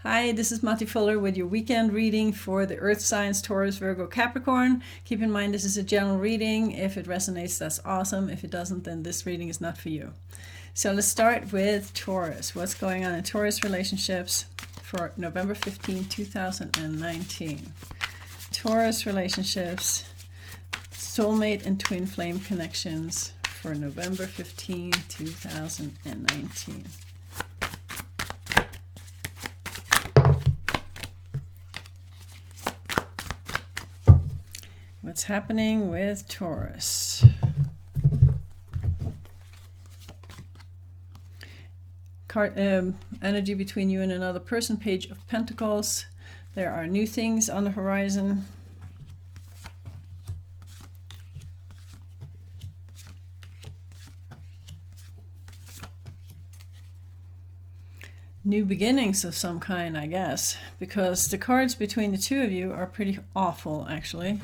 Hi, this is Matti Fuller with your weekend reading for the Earth signs Taurus, Virgo, Capricorn. Keep in mind this is a general reading. If it resonates, that's awesome. If it doesn't, then this reading is not for you. So let's start with Taurus. What's going on in Taurus relationships for November 15, 2019? Taurus relationships, soulmate and twin flame connections for November 15, 2019. What's happening with Taurus? Energy between you and another person, Page of Pentacles. There are new things on the horizon. New beginnings of some kind, I guess, because the cards between the two of you are pretty awful, actually.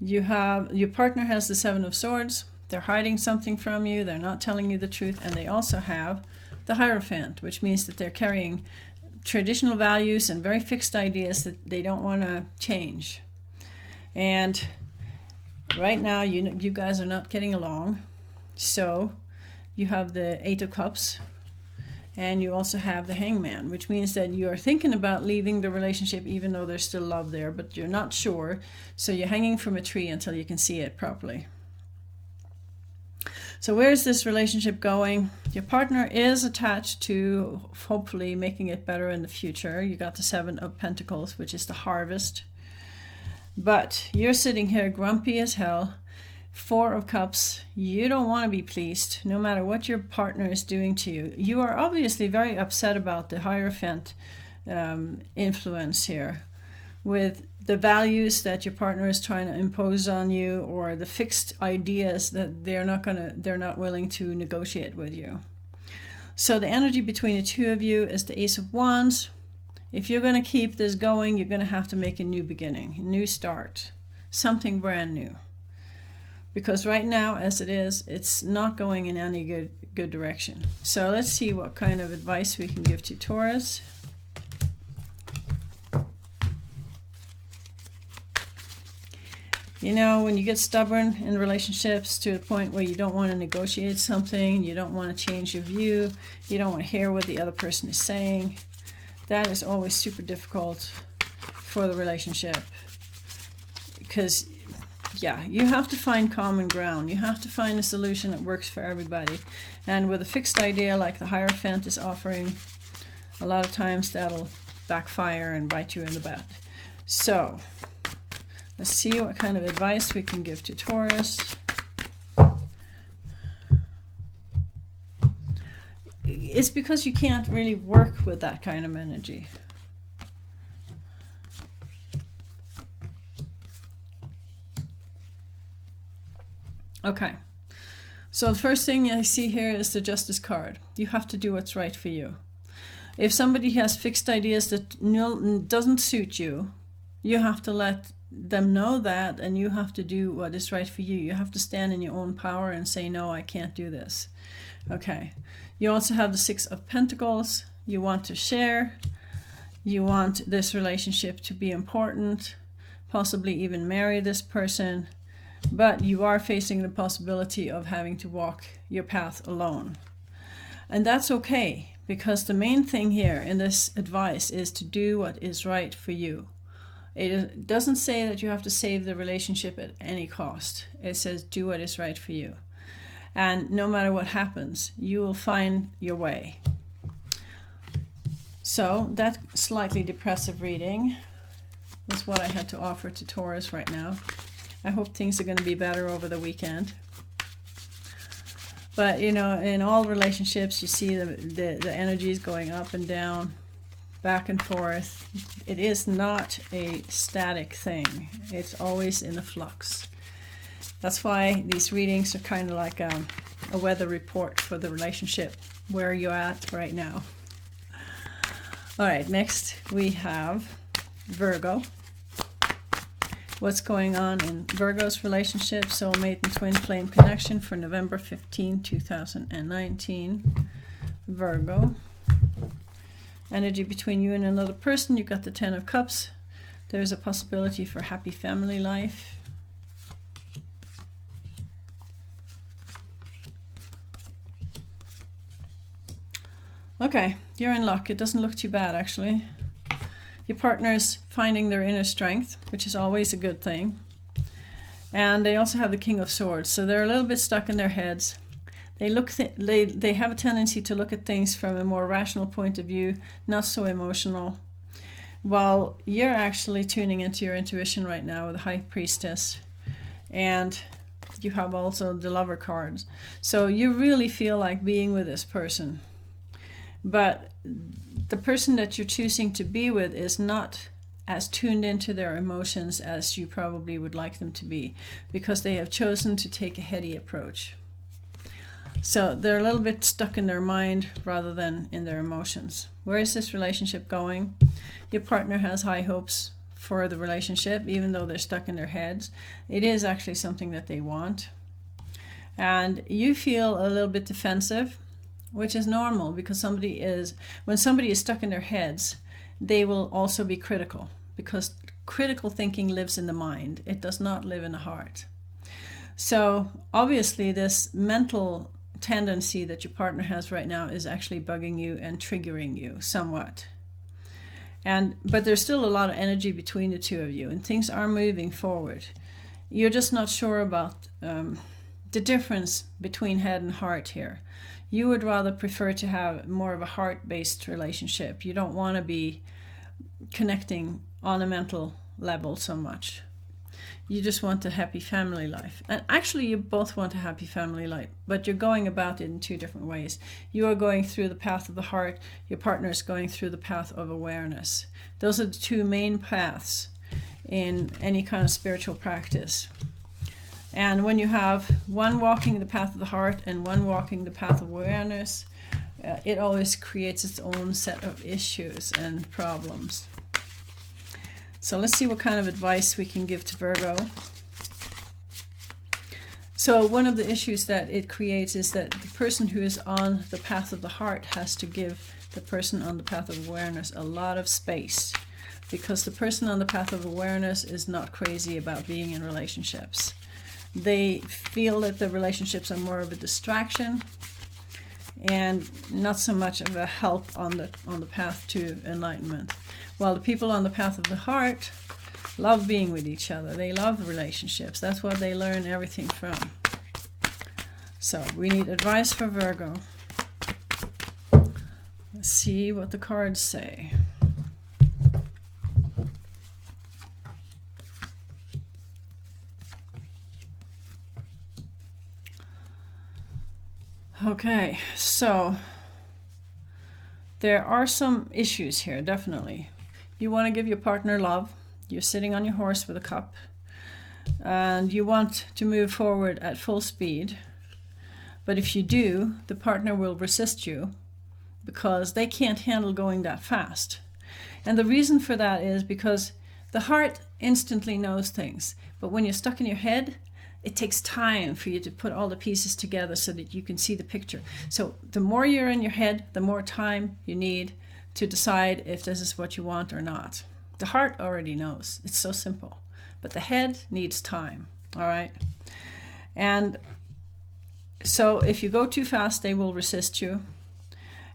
You have, your partner has the Seven of Swords. They're hiding something from you. They're not telling you the truth. And they also have the Hierophant, which means that they're carrying traditional values and very fixed ideas that they don't want to change. And right now, you guys are not getting along. So you have the Eight of Cups. And you also have the Hangman, which means that you are thinking about leaving the relationship even though there's still love there, but you're not sure. So you're hanging from a tree until you can see it properly. So where is this relationship going? Your partner is attached to hopefully making it better in the future. You got the Seven of Pentacles, which is the harvest. But you're sitting here grumpy as hell. Four of Cups, you don't want to be pleased no matter what your partner is doing to you. You are obviously very upset about the Hierophant influence here, with the values that your partner is trying to impose on you, or the fixed ideas that they're not willing to negotiate with you. So the energy between the two of you is the Ace of Wands. If you're going to keep this going, you're going to have to make a new beginning, a new start, something brand new. Because right now, as it is, it's not going in any good direction. So let's see what kind of advice we can give to Taurus. You know, when you get stubborn in relationships to the point where you don't want to negotiate something, you don't want to change your view, you don't want to hear what the other person is saying, that is always super difficult for the relationship. Because yeah, you have to find common ground. You have to find a solution that works for everybody. And with a fixed idea like the Hierophant is offering, a lot of times that'll backfire and bite you in the butt. So, let's see what kind of advice we can give to Taurus. It's because you can't really work with that kind of energy. Okay, so the first thing I see here is the Justice card. You have to do what's right for you. If somebody has fixed ideas that doesn't suit you, you have to let them know that, and you have to do what is right for you. You have to stand in your own power and say, no, I can't do this. Okay, you also have the Six of Pentacles. You want to share. You want this relationship to be important, possibly even marry this person. But you are facing the possibility of having to walk your path alone. And that's okay, because the main thing here in this advice is to do what is right for you. It doesn't say that you have to save the relationship at any cost. It says do what is right for you. And no matter what happens, you will find your way. So that slightly depressive reading is what I had to offer to Taurus right now. I hope things are going to be better over the weekend. But, you know, in all relationships, you see the energies going up and down, back and forth. It is not a static thing. It's always in a flux. That's why these readings are kind of like a weather report for the relationship, where you're at right now. All right, next we have Virgo. What's going on in Virgo's relationship, soulmate and twin flame connection for November 15, 2019. Virgo. energy between you and another person. You got the 10 of Cups. There's a possibility for happy family life. Okay, you're in luck. It doesn't look too bad, actually. Your partner's finding their inner strength, which is always a good thing. And they also have the King of Swords, so they're a little bit stuck in their heads. They have a tendency to look at things from a more rational point of view, not so emotional. While you're actually tuning into your intuition right now with the High Priestess. And you have also the Lover cards. So you really feel like being with this person. But the person that you're choosing to be with is not as tuned into their emotions as you probably would like them to be, because they have chosen to take a heady approach. So they're a little bit stuck in their mind rather than in their emotions. Where is this relationship going? Your partner has high hopes for the relationship, even though they're stuck in their heads. It is actually something that they want. And you feel a little bit defensive, which is normal, because when somebody is stuck in their heads, they will also be critical, because critical thinking lives in the mind. It does not live in the heart. So obviously this mental tendency that your partner has right now is actually bugging you and triggering you somewhat. But there's still a lot of energy between the two of you, and things are moving forward. You're just not sure about the difference between head and heart here. You would rather prefer to have more of a heart-based relationship. You don't want to be connecting on a mental level so much. You just want a happy family life. And actually, you both want a happy family life, but you're going about it in two different ways. You are going through the path of the heart. Your partner is going through the path of awareness. Those are the two main paths in any kind of spiritual practice. And when you have one walking the path of the heart and one walking the path of awareness, it always creates its own set of issues and problems. So let's see what kind of advice we can give to Virgo. So one of the issues that it creates is that the person who is on the path of the heart has to give the person on the path of awareness a lot of space, because the person on the path of awareness is not crazy about being in relationships. They feel that the relationships are more of a distraction and not so much of a help on the path to enlightenment. While the people on the path of the heart love being with each other. They love relationships. That's what they learn everything from. So we need advice for Virgo. Let's see what the cards say. Okay, so there are some issues here, definitely. You want to give your partner love. You're sitting on your horse with a cup, and you want to move forward at full speed. But if you do, the partner will resist you because they can't handle going that fast. And the reason for that is because the heart instantly knows things, but when you're stuck in your head, it takes time for you to put all the pieces together so that you can see the picture. So the more you're in your head, the more time you need to decide if this is what you want or not. The heart already knows. It's so simple. But the head needs time. All right? And so if you go too fast, they will resist you.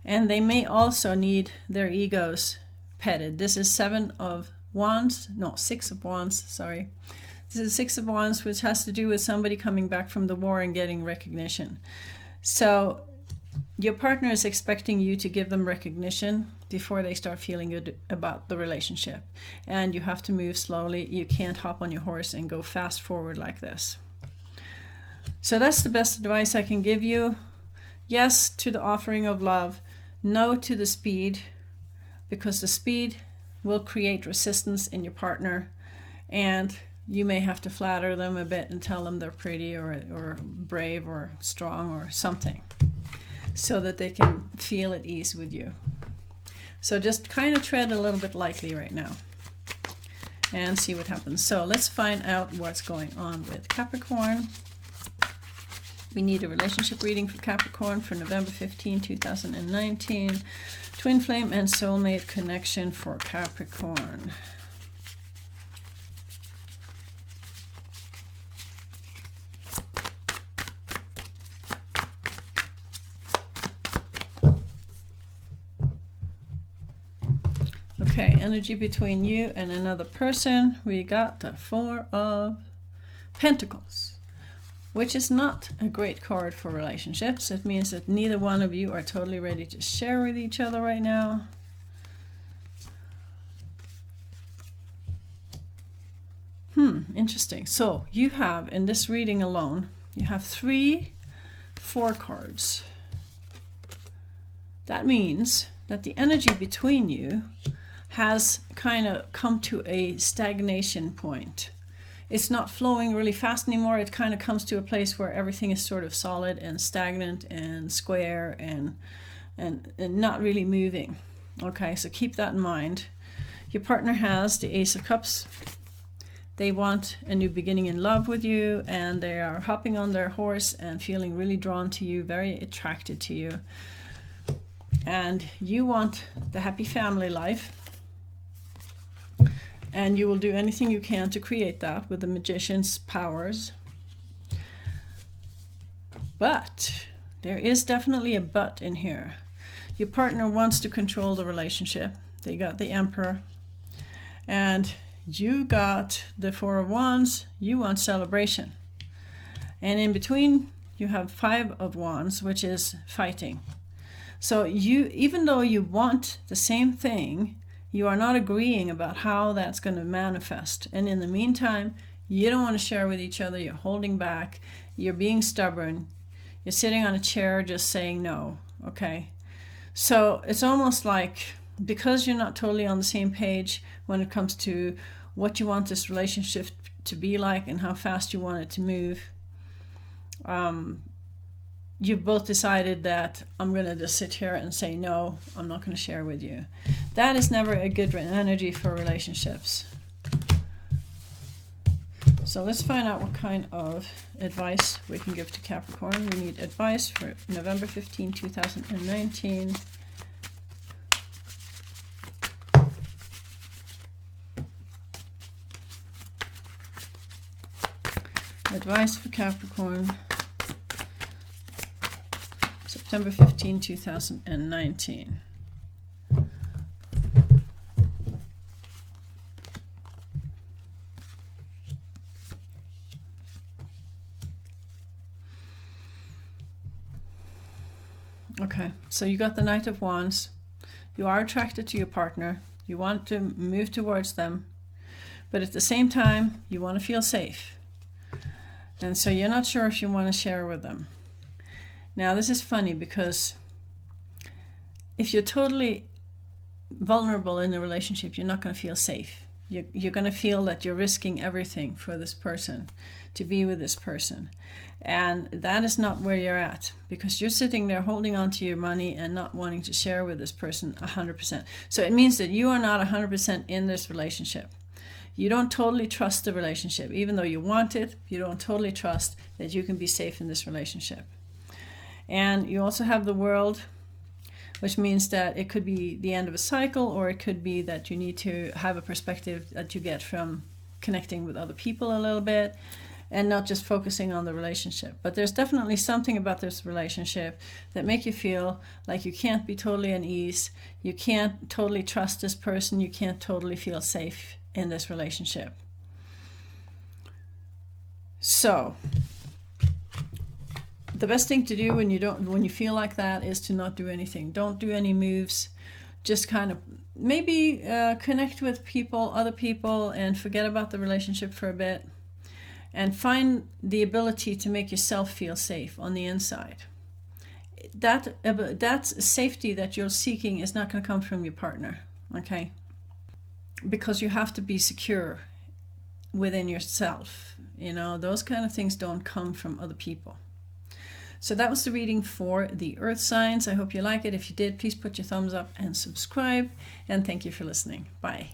And they may also need their egos petted. This is 6 of Wands, sorry. This is 6 of Wands, which has to do with somebody coming back from the war and getting recognition. So your partner is expecting you to give them recognition before they start feeling good about the relationship. And you have to move slowly. You can't hop on your horse and go fast forward like this. So that's the best advice I can give you. Yes to the offering of love. No to the speed, because the speed will create resistance in your partner, and you may have to flatter them a bit and tell them they're pretty or brave or strong or something, so that they can feel at ease with you. So just kind of tread a little bit lightly right now and see what happens. So let's find out what's going on with Capricorn. We need a relationship reading for Capricorn for November 15, 2019, Twin flame and soulmate connection for Capricorn. Okay, energy between you and another person. We got the Four of Pentacles, which is not a great card for relationships. It means that neither one of you are totally ready to share with each other right now. Interesting. So you have, in this reading alone, you have 3 4 cards. That means that the energy between you has kind of come to a stagnation point. It's not flowing really fast anymore. It kind of comes to a place where everything is sort of solid and stagnant and square and not really moving. Okay, so keep that in mind. Your partner has the Ace of Cups. They want a new beginning in love with you, and they are hopping on their horse and feeling really drawn to you, very attracted to you. And you want the happy family life. And you will do anything you can to create that with the Magician's powers. But there is definitely a but in here. Your partner wants to control the relationship. They got the Emperor. And you got the Four of Wands. You want celebration. And in between, you have 5 of Wands, which is fighting. So you, even though you want the same thing, you are not agreeing about how that's going to manifest. And in the meantime, you don't want to share with each other. You're holding back. You're being stubborn. You're sitting on a chair just saying no. Okay? So it's almost like, because you're not totally on the same page when it comes to what you want this relationship to be like and how fast you want it to move, you've both decided that I'm going to just sit here and say no, I'm not going to share with you. That is never a good energy for relationships. So let's find out what kind of advice we can give to Capricorn. We need advice for November 15, 2019. Advice for Capricorn. September 15, 2019. Okay, so you got the Knight of Wands. You are attracted to your partner. You want to move towards them. But at the same time, you want to feel safe. And so you're not sure if you want to share with them. Now, this is funny because if you're totally vulnerable in a relationship, you're not going to feel safe. You're going to feel that you're risking everything for this person, to be with this person. And that is not where you're at, because you're sitting there holding on to your money and not wanting to share with this person 100%. So it means that you are not 100% in this relationship. You don't totally trust the relationship. Even though you want it, you don't totally trust that you can be safe in this relationship. And you also have the World, which means that it could be the end of a cycle, or it could be that you need to have a perspective that you get from connecting with other people a little bit and not just focusing on the relationship. But there's definitely something about this relationship that make you feel like you can't be totally at ease. You can't totally trust this person. You can't totally feel safe in this relationship. So the best thing to do when you feel like that is to not do anything. Don't do any moves. Just kind of maybe connect with people, other people, and forget about the relationship for a bit. And find the ability to make yourself feel safe on the inside. That safety that you're seeking is not going to come from your partner, okay? Because you have to be secure within yourself. You know, those kind of things don't come from other people. So that was the reading for the Earth signs. I hope you like it. If you did, please put your thumbs up and subscribe. And thank you for listening. Bye.